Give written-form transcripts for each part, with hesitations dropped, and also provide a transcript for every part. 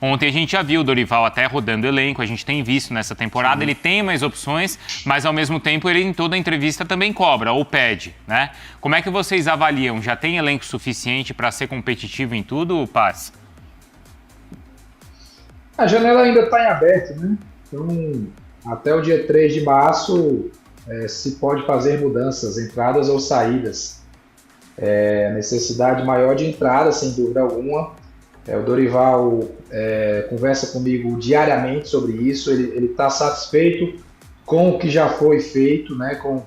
Ontem a gente já viu o Dorival até rodando elenco, a gente tem visto nessa temporada, ele tem mais opções, mas ao mesmo tempo ele em toda entrevista também cobra ou pede, né? Como é que vocês avaliam? Já tem elenco suficiente para ser competitivo em tudo, Paz? A janela ainda está em aberto, né? Então, até o dia 3 de março se pode fazer mudanças, entradas ou saídas. Necessidade maior de entrada, sem dúvida alguma. O Dorival conversa comigo diariamente sobre isso, ele está satisfeito com o que já foi feito, né? Com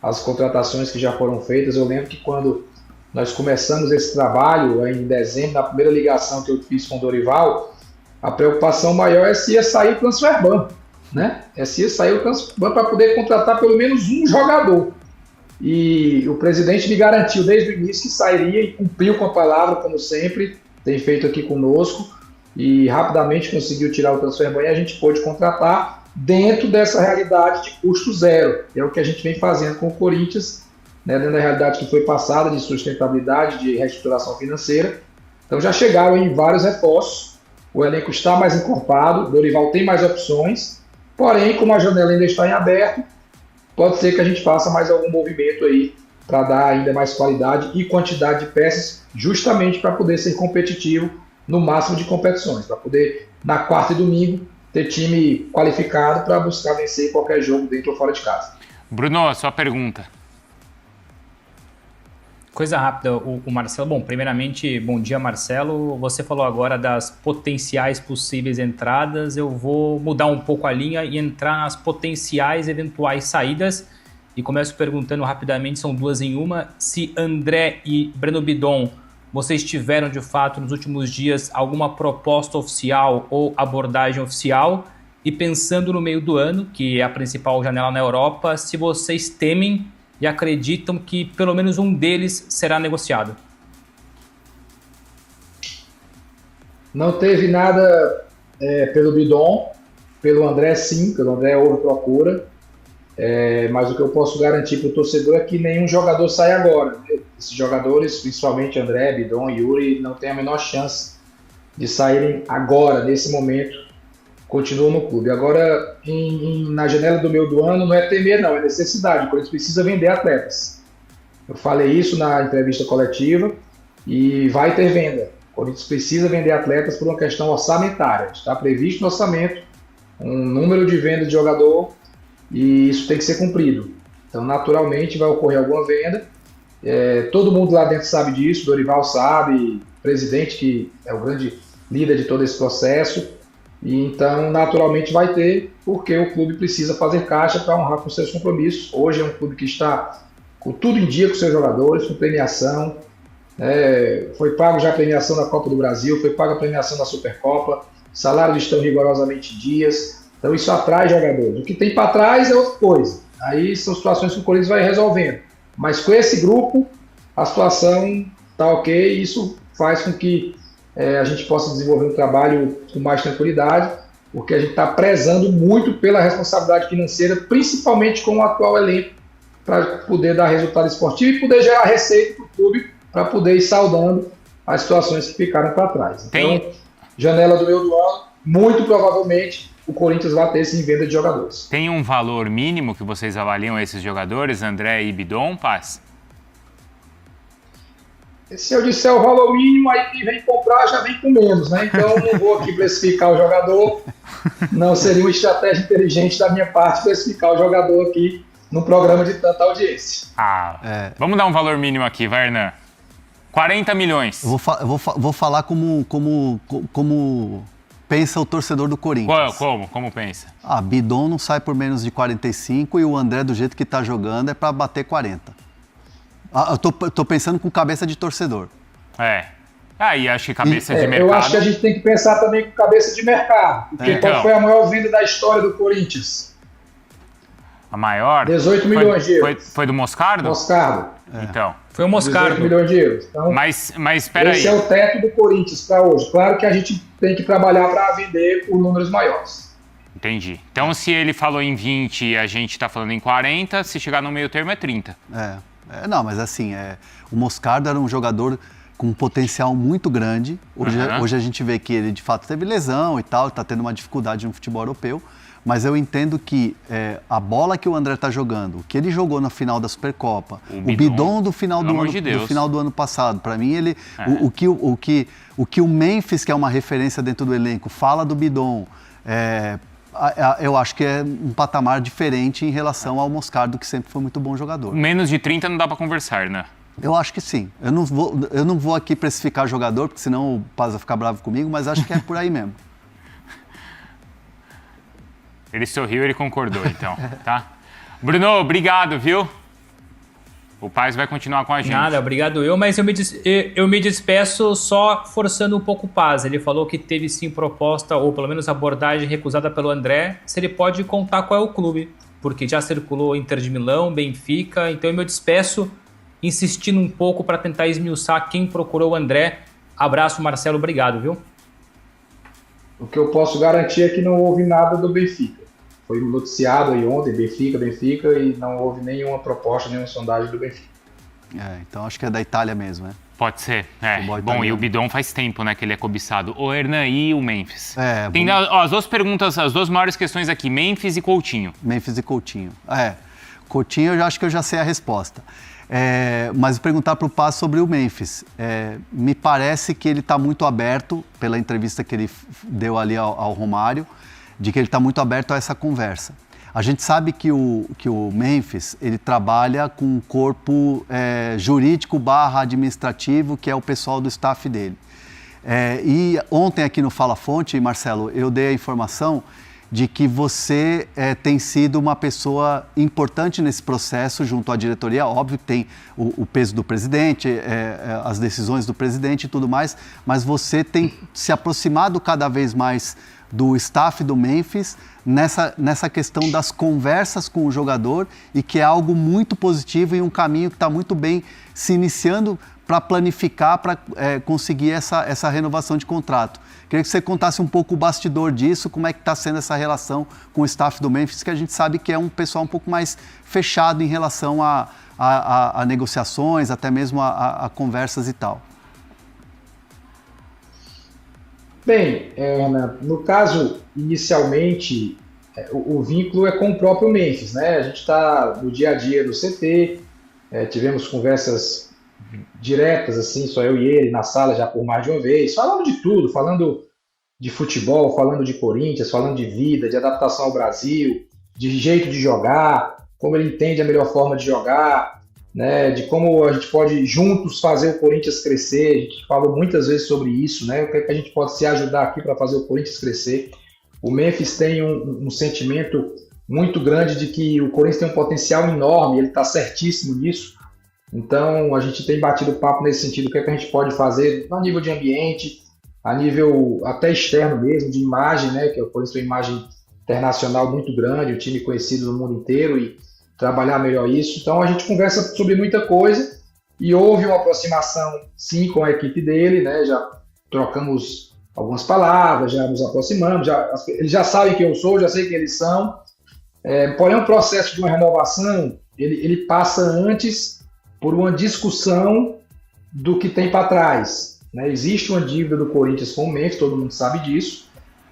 as contratações que já foram feitas. Eu lembro que quando nós começamos esse trabalho, em dezembro, na primeira ligação que eu fiz com o Dorival, a preocupação maior é se ia sair o transfer ban, né? Se ia sair o transfer ban para poder contratar pelo menos um jogador. E o presidente me garantiu desde o início que sairia e cumpriu com a palavra, como sempre, tem feito aqui conosco, e rapidamente conseguiu tirar o transfer ban e a gente pôde contratar dentro dessa realidade de custo zero. É o que a gente vem fazendo com o Corinthians, né? Dentro da realidade que foi passada de sustentabilidade, de reestruturação financeira. Então já chegaram em vários reforços. O elenco está mais encorpado, o Dorival tem mais opções, porém, como a janela ainda está em aberto, pode ser que a gente faça mais algum movimento aí para dar ainda mais qualidade e quantidade de peças, justamente para poder ser competitivo no máximo de competições, para poder, na quarta e domingo, ter time qualificado para buscar vencer qualquer jogo dentro ou fora de casa. Bruno, a sua pergunta. Coisa rápida, o Marcelo. Bom, primeiramente, bom dia, Marcelo. Você falou agora das potenciais possíveis entradas. Eu vou mudar um pouco a linha e entrar nas potenciais eventuais saídas. E começo perguntando rapidamente, são duas em uma, se André e Breno Bidon, vocês tiveram de fato nos últimos dias alguma proposta oficial ou abordagem oficial? E pensando no meio do ano, que é a principal janela na Europa, se vocês temem e acreditam que pelo menos um deles será negociado? Não teve nada pelo Bidon, pelo André sim, pelo André houve procura, mas o que eu posso garantir para o torcedor é que nenhum jogador sai agora. Né? Esses jogadores, principalmente André, Bidon e Yuri, não tem a menor chance de saírem agora, nesse momento, continuam no clube. Agora, na janela do meio do ano, não é temer não, é necessidade. O Corinthians precisa vender atletas. Eu falei isso na entrevista coletiva e vai ter venda. O Corinthians precisa vender atletas por uma questão orçamentária. Está previsto no orçamento um número de venda de jogador e isso tem que ser cumprido. Então, naturalmente, vai ocorrer alguma venda. Todo mundo lá dentro sabe disso, Dorival sabe, o presidente, que é o grande líder de todo esse processo. E então, naturalmente, vai ter, porque o clube precisa fazer caixa para honrar com seus compromissos. Hoje é um clube que está com tudo em dia com seus jogadores, com premiação. Foi pago já a premiação da Copa do Brasil, foi paga a premiação da Supercopa, salários estão rigorosamente em dias. Então, isso atrai jogadores. O que tem para trás é outra coisa. Aí são situações que o Corinthians vai resolvendo. Mas com esse grupo, a situação está ok e isso faz com que a gente possa desenvolver um trabalho com mais tranquilidade, porque a gente está prezando muito pela responsabilidade financeira, principalmente com o atual elenco, para poder dar resultado esportivo e poder gerar receita para o clube, para poder ir saudando as situações que ficaram para trás. Então, janela do meio do ano, muito provavelmente o Corinthians vai ter sim venda de jogadores. Tem um valor mínimo que vocês avaliam esses jogadores, André e Bidon, Paz? Se eu disser o valor mínimo, aí quem vem comprar já vem com menos, né? Então não vou aqui precificar o jogador, não seria uma estratégia inteligente da minha parte precificar o jogador aqui no programa de tanta audiência. Vamos dar um valor mínimo aqui, vai, Hernan. 40 milhões. Eu vou falar como pensa o torcedor do Corinthians. Como pensa? Bidon não sai por menos de 45 e o André, do jeito que tá jogando, é para bater 40. Eu tô pensando com cabeça de torcedor. E acho que cabeça de mercado... Eu acho que a gente tem que pensar também com cabeça de mercado. Porque qual foi a maior venda da história do Corinthians? A maior? 18 milhões de euros. Foi do Moscardo? Moscardo. Então. Foi o Moscardo. 18 milhões de euros. Então, mas espera aí. Esse é o teto do Corinthians para hoje. Claro que a gente tem que trabalhar para vender por números maiores. Entendi. Então, se ele falou em 20 e a gente está falando em 40, se chegar no meio termo é 30. Não, mas assim, o Moscardo era um jogador com um potencial muito grande. Hoje a gente vê que ele de fato teve lesão e tal, está tendo uma dificuldade no futebol europeu, mas eu entendo que a bola que o André está jogando, o que ele jogou na final da Supercopa, o Bidon do final do ano passado, para mim o que o Memphis, que é uma referência dentro do elenco, fala do Bidon, eu acho que é um patamar diferente em relação ao Moscardo, que sempre foi muito bom jogador. Menos de 30 não dá para conversar, né? Eu acho que sim. Eu não vou aqui precificar jogador, porque senão o Paz vai ficar bravo comigo, mas acho que é por aí mesmo. Ele sorriu, ele concordou, então, tá? Bruno, obrigado, viu? O Paz vai continuar com a gente. Nada, obrigado mas eu me despeço só forçando um pouco o Paz. Ele falou que teve sim proposta, ou pelo menos abordagem recusada pelo André, se ele pode contar qual é o clube, porque já circulou Inter de Milão, Benfica, então eu me despeço insistindo um pouco para tentar esmiuçar quem procurou o André. Abraço, Marcelo, obrigado, viu? O que eu posso garantir é que não houve nada do Benfica. Foi noticiado aí ontem, Benfica, e não houve nenhuma proposta, nenhuma sondagem do Benfica. Então acho que é da Itália mesmo, né? Pode ser, Bom, e o Bidon faz tempo, né, que ele é cobiçado. O Hernan e o Memphis. Tem as duas perguntas, as duas maiores questões aqui, Memphis e Coutinho. Memphis e Coutinho. Coutinho eu acho que eu já sei a resposta. Mas perguntar para o Paz sobre o Memphis. Me parece que ele está muito aberto, pela entrevista que ele deu ali ao Romário, de que ele está muito aberto a essa conversa. A gente sabe que o Memphis, ele trabalha com um corpo jurídico / administrativo, que é o pessoal do staff dele. E ontem aqui no Fala Fonte, Marcelo, eu dei a informação de que você tem sido uma pessoa importante nesse processo junto à diretoria. Óbvio que tem o peso do presidente, as decisões do presidente e tudo mais, mas você tem se aproximado cada vez mais do staff do Memphis nessa questão das conversas com o jogador, e que é algo muito positivo e um caminho que está muito bem se iniciando para planificar, para conseguir essa renovação de contrato. Queria que você contasse um pouco o bastidor disso, como é que está sendo essa relação com o staff do Memphis, que a gente sabe que é um pessoal um pouco mais fechado em relação a negociações, até mesmo a conversas e tal. Bem, no caso, inicialmente, o vínculo é com o próprio Memphis, né? A gente está no dia a dia do CT, tivemos conversas diretas, assim, só eu e ele, na sala já por mais de uma vez, falando de tudo, falando de futebol, falando de Corinthians, falando de vida, de adaptação ao Brasil, de jeito de jogar, como ele entende a melhor forma de jogar, né, de como a gente pode juntos fazer o Corinthians crescer. A gente falou muitas vezes sobre isso, né, o que é que a gente pode se ajudar aqui para fazer o Corinthians crescer. O Memphis tem um sentimento muito grande de que o Corinthians tem um potencial enorme, ele está certíssimo nisso. Então a gente tem batido papo nesse sentido, o que é que a gente pode fazer a nível de ambiente, a nível até externo mesmo, de imagem, né, que o Corinthians tem uma imagem internacional muito grande, um time conhecido no mundo inteiro, e trabalhar melhor isso. Então a gente conversa sobre muita coisa e houve uma aproximação sim com a equipe dele, né? Já trocamos algumas palavras, já nos aproximamos, eles já sabem quem eu sou, já sei quem eles são. Porém, o processo de uma renovação, ele passa antes por uma discussão do que tem para trás, né? Existe uma dívida do Corinthians com o Memphis, todo mundo sabe disso.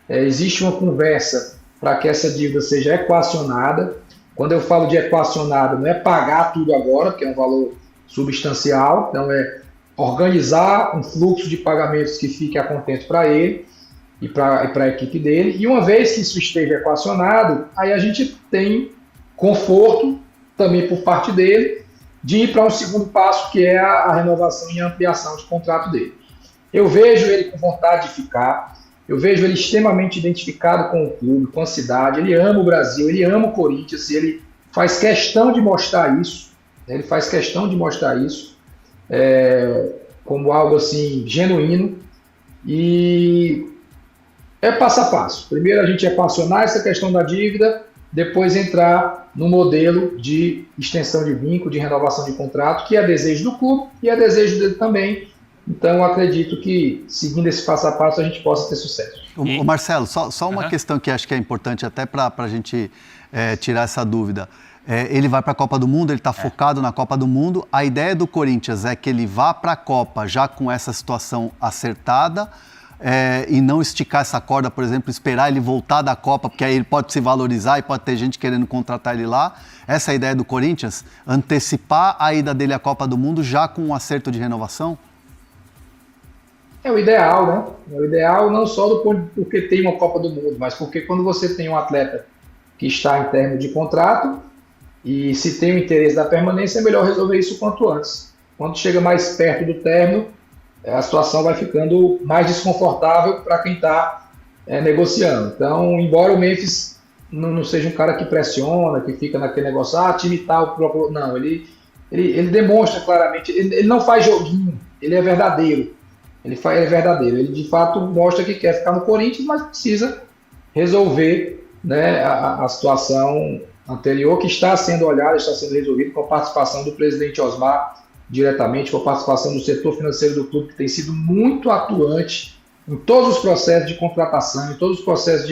Existe uma conversa para que essa dívida seja equacionada. Quando eu falo de equacionado, não é pagar tudo agora, porque é um valor substancial, então é organizar um fluxo de pagamentos que fique a contento para ele e para a equipe dele. E uma vez que isso esteja equacionado, aí a gente tem conforto também por parte dele de ir para um segundo passo, que é a renovação e a ampliação de contrato dele. Eu vejo ele com vontade de ficar, eu vejo ele extremamente identificado com o clube, com a cidade, ele ama o Brasil, ele ama o Corinthians, ele faz questão de mostrar isso, como algo assim genuíno, e é passo a passo. Primeiro a gente equacionar essa questão da dívida, depois entrar no modelo de extensão de vínculo, de renovação de contrato, que é desejo do clube e é desejo dele também. Então, eu acredito que, seguindo esse passo a passo, a gente possa ter sucesso. Ô Marcelo, só uma questão que acho que é importante até para a gente tirar essa dúvida. Ele vai para a Copa do Mundo, ele está focado na Copa do Mundo. A ideia do Corinthians é que ele vá para a Copa já com essa situação acertada e não esticar essa corda, por exemplo, esperar ele voltar da Copa, porque aí ele pode se valorizar e pode ter gente querendo contratar ele lá. Essa é a ideia do Corinthians? Antecipar a ida dele à Copa do Mundo já com um acerto de renovação? É o ideal, né? É o ideal não só porque tem uma Copa do Mundo, mas porque quando você tem um atleta que está em termo de contrato e se tem o interesse da permanência, é melhor resolver isso quanto antes. Quando chega mais perto do término, a situação vai ficando mais desconfortável para quem está negociando. Então, embora o Memphis não seja um cara que pressiona, que fica naquele negócio, time tal, não, ele demonstra claramente, ele não faz joguinho, ele é verdadeiro. Ele é verdadeiro, ele de fato mostra que quer ficar no Corinthians, mas precisa resolver, né, a situação anterior que está sendo olhada, está sendo resolvida com a participação do presidente Osmar diretamente, com a participação do setor financeiro do clube, que tem sido muito atuante em todos os processos de contratação, em todos os processos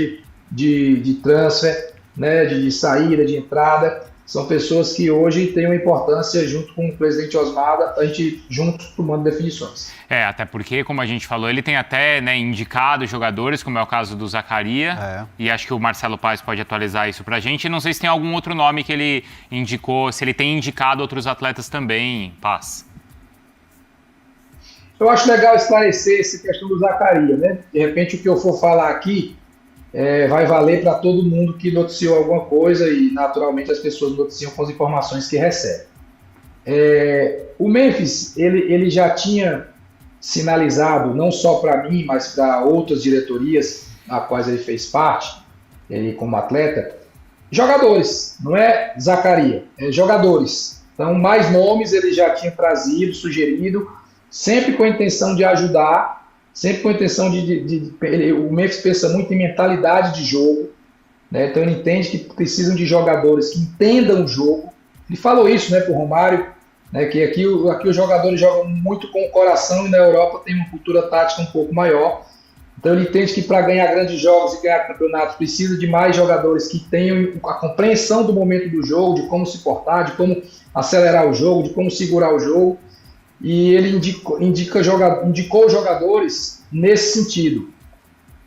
de transfer, né, de saída, de entrada. São pessoas que hoje têm uma importância junto com o presidente Osmar, a gente juntos tomando definições. Até porque, como a gente falou, ele tem até, né, indicado jogadores, como é o caso do Zaccaria, e acho que o Marcelo Paes pode atualizar isso pra gente. Não sei se tem algum outro nome que ele indicou, se ele tem indicado outros atletas também, Paes. Eu acho legal esclarecer essa questão do Zaccaria, né? De repente o que eu for falar aqui vai valer para todo mundo que noticiou alguma coisa e, naturalmente, as pessoas noticiam com as informações que recebem. O Memphis, ele já tinha sinalizado, não só para mim, mas para outras diretorias, a quais ele fez parte, ele como atleta, jogadores, não é Zaccaria, jogadores. Então, mais nomes ele já tinha trazido, sugerido, sempre com a intenção de ajudar, sempre com a intenção o Memphis pensa muito em mentalidade de jogo, né? Então ele entende que precisam de jogadores que entendam o jogo. Ele falou isso, né, para o Romário, né, que aqui os jogadores jogam muito com o coração e na Europa tem uma cultura tática um pouco maior. Então ele entende que para ganhar grandes jogos e ganhar campeonatos precisa de mais jogadores que tenham a compreensão do momento do jogo, de como se portar, de como acelerar o jogo, de como segurar o jogo. E ele indicou jogadores nesse sentido.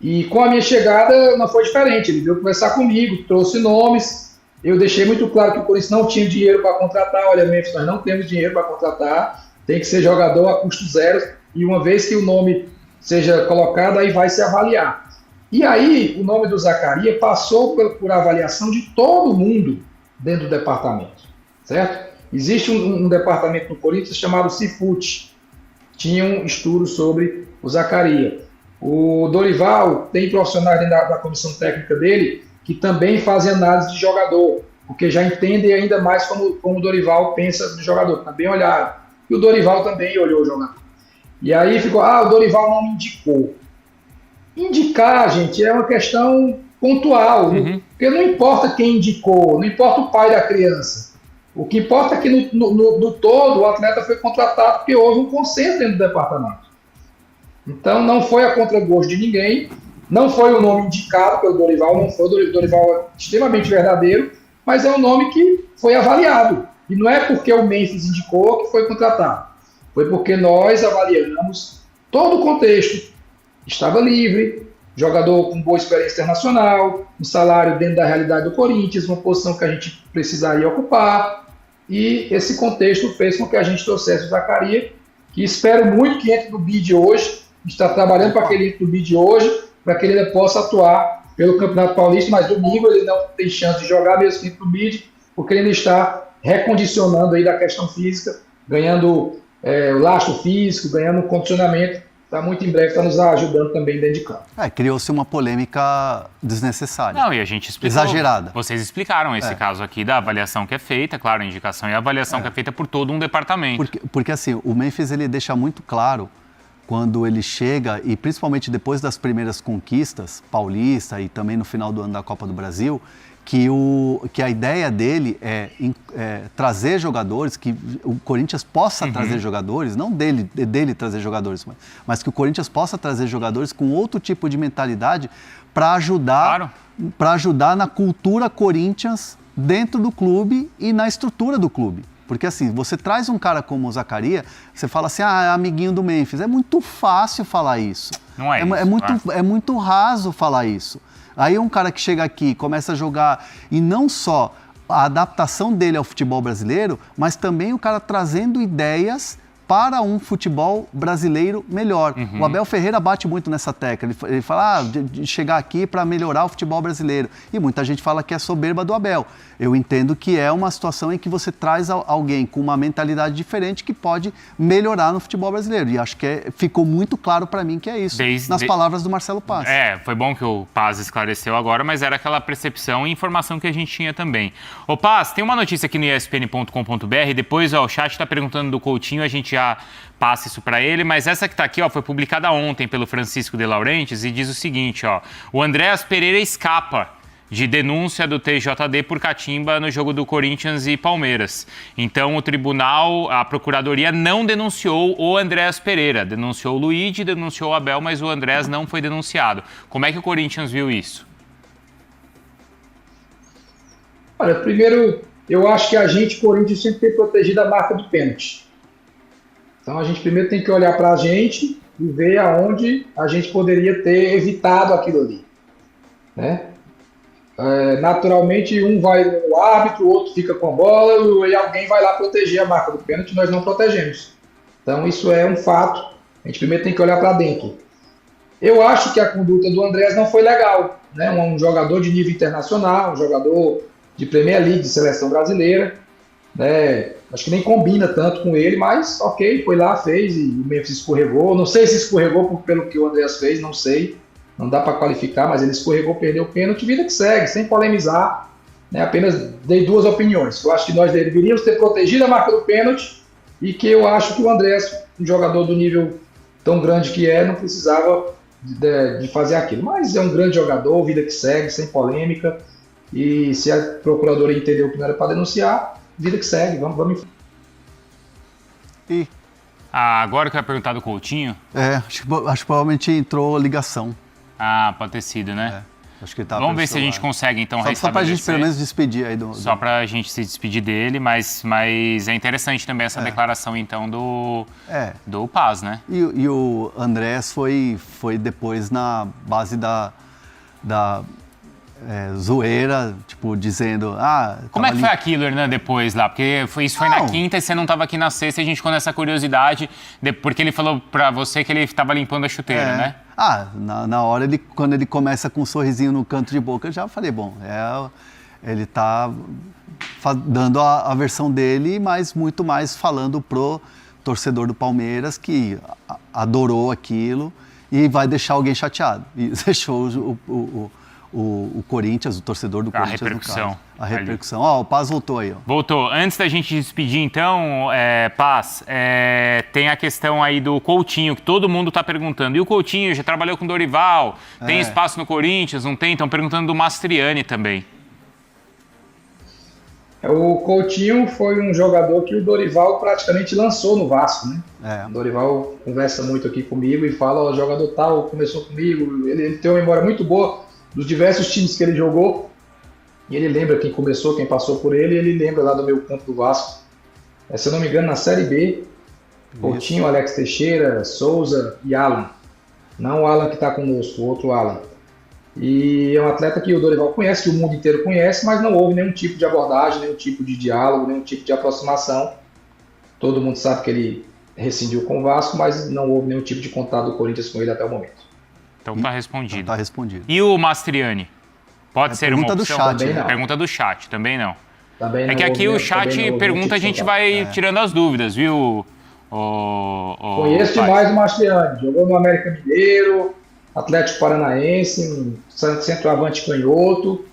E com a minha chegada não foi diferente. Ele veio conversar comigo, trouxe nomes. Eu deixei muito claro que o Corinthians não tinha dinheiro para contratar. Olha, Memphis, nós não temos dinheiro para contratar. Tem que ser jogador a custo zero. E uma vez que o nome seja colocado, aí vai se avaliar. E aí o nome do Zaccaria passou por avaliação de todo mundo dentro do departamento, certo? Existe um departamento no Corinthians chamado Cifut. Tinha um estudo sobre o Zaccaria. O Dorival tem profissionais dentro da comissão técnica dele que também fazem análise de jogador, porque já entendem ainda mais como o Dorival pensa do jogador. Também olharam. E o Dorival também olhou o jogador. E aí ficou, o Dorival não me indicou. Indicar, gente, é uma questão pontual. Porque não importa quem indicou, não importa o pai da criança. O que importa é que no todo o atleta foi contratado porque houve um consenso dentro do departamento. Então não foi a contragosto de ninguém, não foi o nome indicado pelo Dorival, não foi o Dorival é extremamente verdadeiro, mas é um nome que foi avaliado. E não é porque o Memphis indicou que foi contratado. Foi porque nós avaliamos todo o contexto. Estava livre, jogador com boa experiência internacional, um salário dentro da realidade do Corinthians, uma posição que a gente precisaria ocupar, e esse contexto fez com que a gente trouxesse o Zaccaria, que espero muito que entre no bid hoje, está trabalhando para que ele entre no bid hoje, para que ele possa atuar pelo Campeonato Paulista, mas domingo ele não tem chance de jogar mesmo que entre no bid, porque ele ainda está recondicionando aí da questão física, ganhando o lastro físico, ganhando condicionamento. Está muito em breve, está nos ajudando também dentro de campo. Criou-se uma polêmica desnecessária. Não, e a gente explicou. Exagerada. Vocês explicaram esse caso aqui da avaliação que é feita, claro, a indicação e a avaliação que é feita por todo um departamento. Porque assim, o Memphis ele deixa muito claro quando ele chega, e principalmente depois das primeiras conquistas, Paulista e também no final do ano da Copa do Brasil, que a ideia dele é trazer jogadores, que o Corinthians possa trazer jogadores, não dele trazer jogadores, mas que o Corinthians possa trazer jogadores com outro tipo de mentalidade para ajudar na cultura Corinthians dentro do clube e na estrutura do clube. Porque assim, você traz um cara como o Zaccaria, você fala assim, é amiguinho do Memphis. É muito fácil falar isso. Não é isso. É muito raso falar isso. Aí um cara que chega aqui, começa a jogar, e não só a adaptação dele ao futebol brasileiro, mas também o cara trazendo ideias para um futebol brasileiro melhor. O Abel Ferreira bate muito nessa tecla. Ele fala de chegar aqui para melhorar o futebol brasileiro. E muita gente fala que é soberba do Abel. Eu entendo que é uma situação em que você traz alguém com uma mentalidade diferente que pode melhorar no futebol brasileiro. E acho que ficou muito claro para mim que é isso, nas palavras do Marcelo Paz. Foi bom que o Paz esclareceu agora, mas era aquela percepção e informação que a gente tinha também. Ô Paz, tem uma notícia aqui no espn.com.br, depois o chat está perguntando do Coutinho, a gente já passa isso para ele, mas essa que está aqui foi publicada ontem pelo Francisco de Laurentiis e diz o seguinte, o Andréas Pereira escapa de denúncia do TJD por catimba no jogo do Corinthians e Palmeiras. Então, o tribunal, a procuradoria não denunciou o Andréas Pereira, denunciou o Luigi, denunciou o Abel, mas o Andréas não foi denunciado. Como é que o Corinthians viu isso? Olha, primeiro, eu acho que a gente, Corinthians, sempre tem protegido a marca do pênalti. Então, a gente primeiro tem que olhar para a gente e ver aonde a gente poderia ter evitado aquilo ali, né? Naturalmente, um vai no árbitro, o outro fica com a bola e alguém vai lá proteger a marca do pênalti, nós não protegemos. Então, isso é um fato. A gente primeiro tem que olhar para dentro. Eu acho que a conduta do Andréas não foi legal, né? Um jogador de nível internacional, um jogador de Premier League, de seleção brasileira, né? Acho que nem combina tanto com ele, mas ok, foi lá, fez e o Memphis escorregou. Não sei se escorregou pelo que o Andréas fez, não sei. Não dá para qualificar, mas ele escorregou, perdeu o pênalti, vida que segue, sem polemizar, né? Apenas dei duas opiniões. Eu acho que nós deveríamos ter protegido a marca do pênalti e que eu acho que o Andréas, um jogador do nível tão grande que não precisava de fazer aquilo. Mas é um grande jogador, vida que segue, sem polêmica. E se a procuradoria entendeu que não era para denunciar, vida que segue, vamos. E agora que eu ia perguntar do Coutinho. Acho que provavelmente entrou ligação. Pode ter sido, né? Acho que tá. Vamos ver se a gente consegue, então, restabelecer. Só pra gente, pelo menos, despedir aí do... Só pra gente se despedir dele, mas é interessante também essa declaração, então, do Paz, né? E o Andréas foi depois na base da zoeira, tipo, dizendo... Como é que foi aquilo, Hernan, depois lá? Porque isso foi na quinta e você não estava aqui na sexta e a gente ficou nessa curiosidade, porque ele falou pra você que ele estava limpando a chuteira, né? Na hora, quando ele começa com um sorrisinho no canto de boca, eu já falei, bom, ele tá dando a versão dele, mas muito mais falando pro torcedor do Palmeiras, que adorou aquilo e vai deixar alguém chateado. E deixou o Corinthians, o torcedor do Corinthians, a repercussão. O Paz voltou aí. Voltou. Antes da gente despedir, então, Paz, tem a questão aí do Coutinho, que todo mundo está perguntando. E o Coutinho já trabalhou com o Dorival, tem espaço no Corinthians, não tem? Estão perguntando do Mastriani também. O Coutinho foi um jogador que o Dorival praticamente lançou no Vasco, né? O Dorival conversa muito aqui comigo e fala, o jogador tal começou comigo, ele tem uma memória muito boa dos diversos times que ele jogou, e ele lembra quem começou, quem passou por ele, e ele lembra lá do meio campo do Vasco. Se eu não me engano, na Série B, Coutinho, Alex Teixeira, Souza e Alan. Não o Alan que está conosco, o outro Alan. E é um atleta que o Dorival conhece, que o mundo inteiro conhece, mas não houve nenhum tipo de abordagem, nenhum tipo de diálogo, nenhum tipo de aproximação. Todo mundo sabe que ele rescindiu com o Vasco, mas não houve nenhum tipo de contato do Corinthians com ele até o momento. Então tá respondido. Tá respondido. E o Mastriani? Pode ser uma opção? Do chat, né? Pergunta do chat, também não. Também não que aqui o houve, chat pergunta, a gente vai tirando as dúvidas, viu? Conheço demais o Mastriani. Jogou no América Mineiro, Atlético Paranaense, um centroavante canhoto,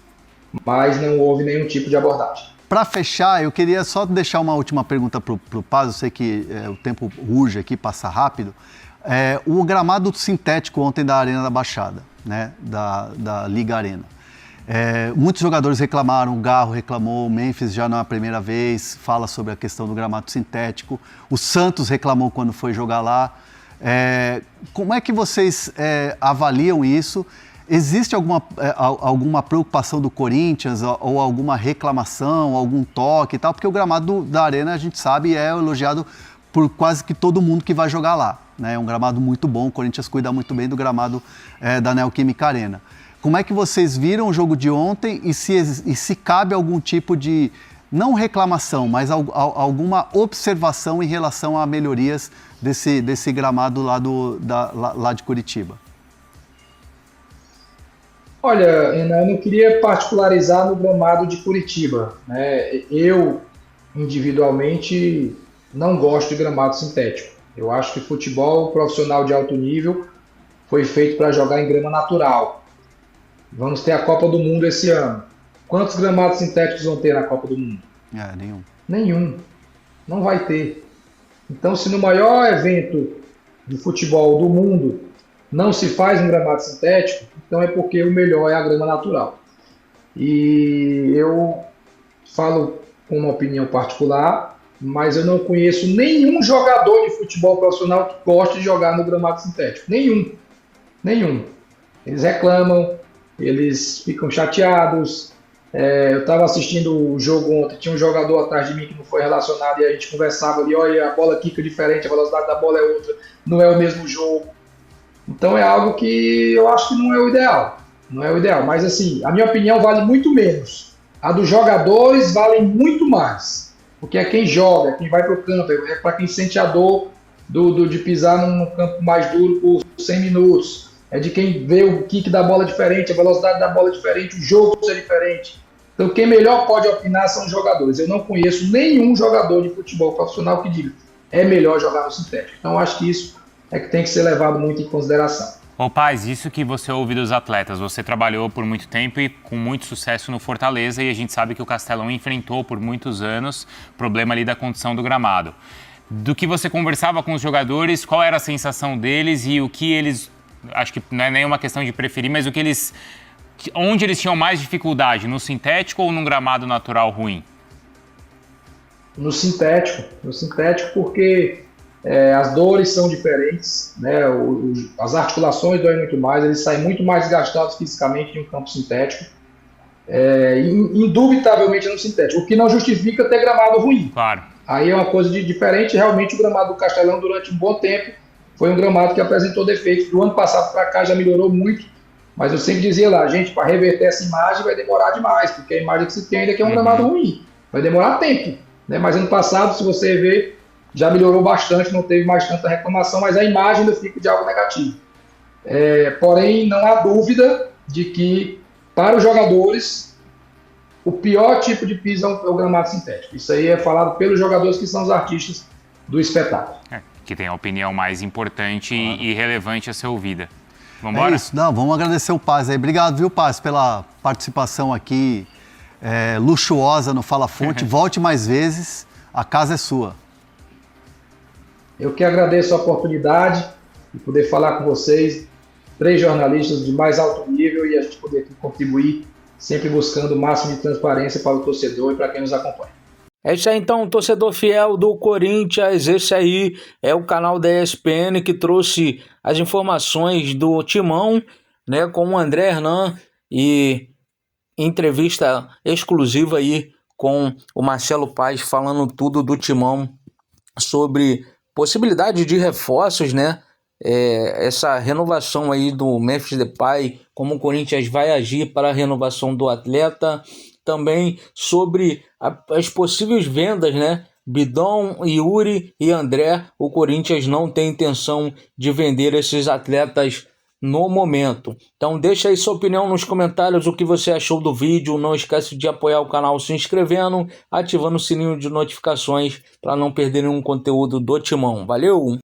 mas não houve nenhum tipo de abordagem. Para fechar, eu queria só deixar uma última pergunta pro Paz. Eu sei que o tempo urge aqui, passa rápido. O gramado sintético ontem da Arena da Baixada, né, da Liga Arena. Muitos jogadores reclamaram, o Garro reclamou, o Memphis já não é a primeira vez, fala sobre a questão do gramado sintético. O Santos reclamou quando foi jogar lá. Como é que vocês avaliam isso? Existe alguma preocupação do Corinthians ou alguma reclamação, algum toque e tal? Porque o gramado da Arena, a gente sabe, é elogiado por quase que todo mundo que vai jogar lá, né? É um gramado muito bom, o Corinthians cuida muito bem do gramado da Neoquímica Arena. Como é que vocês viram o jogo de ontem e se cabe algum tipo de, não reclamação, mas alguma observação em relação a melhorias desse gramado lá de Curitiba? Olha, Renan, eu não queria particularizar no gramado de Curitiba, né? Eu, individualmente, não gosto de gramado sintético. Eu acho que futebol profissional de alto nível foi feito para jogar em grama natural. Vamos ter a Copa do Mundo esse ano. Quantos gramados sintéticos vão ter na Copa do Mundo? Nenhum. Nenhum. Não vai ter. Então, se no maior evento de futebol do mundo não se faz um gramado sintético, então é porque o melhor é a grama natural. E eu falo com uma opinião particular, mas eu não conheço nenhum jogador de futebol profissional que goste de jogar no gramado sintético. Nenhum. Nenhum. Eles reclamam, eles ficam chateados. Eu estava assistindo o jogo ontem, tinha um jogador atrás de mim que não foi relacionado e a gente conversava ali, olha, a bola quica diferente, a velocidade da bola é outra, não é o mesmo jogo. Então é algo que eu acho que não é o ideal. Não é o ideal, mas assim, a minha opinião vale muito menos. A dos jogadores vale muito mais. Porque é quem joga, é quem vai para o campo, é para quem sente a dor de pisar num campo mais duro por 100 minutos. É de quem vê o kick da bola diferente, a velocidade da bola diferente, o jogo ser diferente. Então quem melhor pode opinar são os jogadores. Eu não conheço nenhum jogador de futebol profissional que diga é melhor jogar no sintético. Então acho que isso é que tem que ser levado muito em consideração. Ô Paz, isso que você ouve dos atletas, você trabalhou por muito tempo e com muito sucesso no Fortaleza e a gente sabe que o Castelão enfrentou por muitos anos o problema ali da condição do gramado. Do que você conversava com os jogadores, qual era a sensação deles e o que eles, acho que não é nem uma questão de preferir, mas onde eles tinham mais dificuldade, no sintético ou num gramado natural ruim? No sintético porque as dores são diferentes, né? As articulações doem muito mais, eles saem muito mais desgastados fisicamente de um campo sintético, indubitavelmente no sintético, o que não justifica ter gramado ruim. Claro. Aí é uma coisa diferente, realmente o gramado do Castelão durante um bom tempo foi um gramado que apresentou defeitos, do ano passado para cá já melhorou muito, mas eu sempre dizia lá, gente, para reverter essa imagem vai demorar demais, porque a imagem que se tem ainda é que é um gramado ruim, vai demorar tempo, né? Mas ano passado, se você ver, já melhorou bastante, não teve mais tanta reclamação, mas a imagem ainda fica de algo negativo. Porém, não há dúvida de que, para os jogadores, o pior tipo de piso é o gramado sintético. Isso aí é falado pelos jogadores que são os artistas do espetáculo. Que tem a opinião mais importante e relevante a ser ouvida. Vamos embora? É isso. Não, vamos agradecer o Paz aí. Obrigado, viu, Paz, pela participação aqui luxuosa no Fala Fonte. Volte mais vezes, a casa é sua. Eu que agradeço a oportunidade de poder falar com vocês, 3 jornalistas de mais alto nível, e a gente poder aqui contribuir, sempre buscando o máximo de transparência para o torcedor e para quem nos acompanha. É isso aí então, torcedor fiel do Corinthians, esse aí é o canal da ESPN que trouxe as informações do Timão, né, com o André Hernan e entrevista exclusiva aí com o Marcelo Paz falando tudo do Timão sobre possibilidade de reforços, né? Essa renovação aí do Memphis Depay, como o Corinthians vai agir para a renovação do atleta, também sobre as possíveis vendas, né? Bidon, Yuri e André, o Corinthians não tem intenção de vender esses atletas no momento. Então deixa aí sua opinião nos comentários, o que você achou do vídeo. Não esquece de apoiar o canal se inscrevendo, ativando o sininho de notificações para não perder nenhum conteúdo do Timão. Valeu!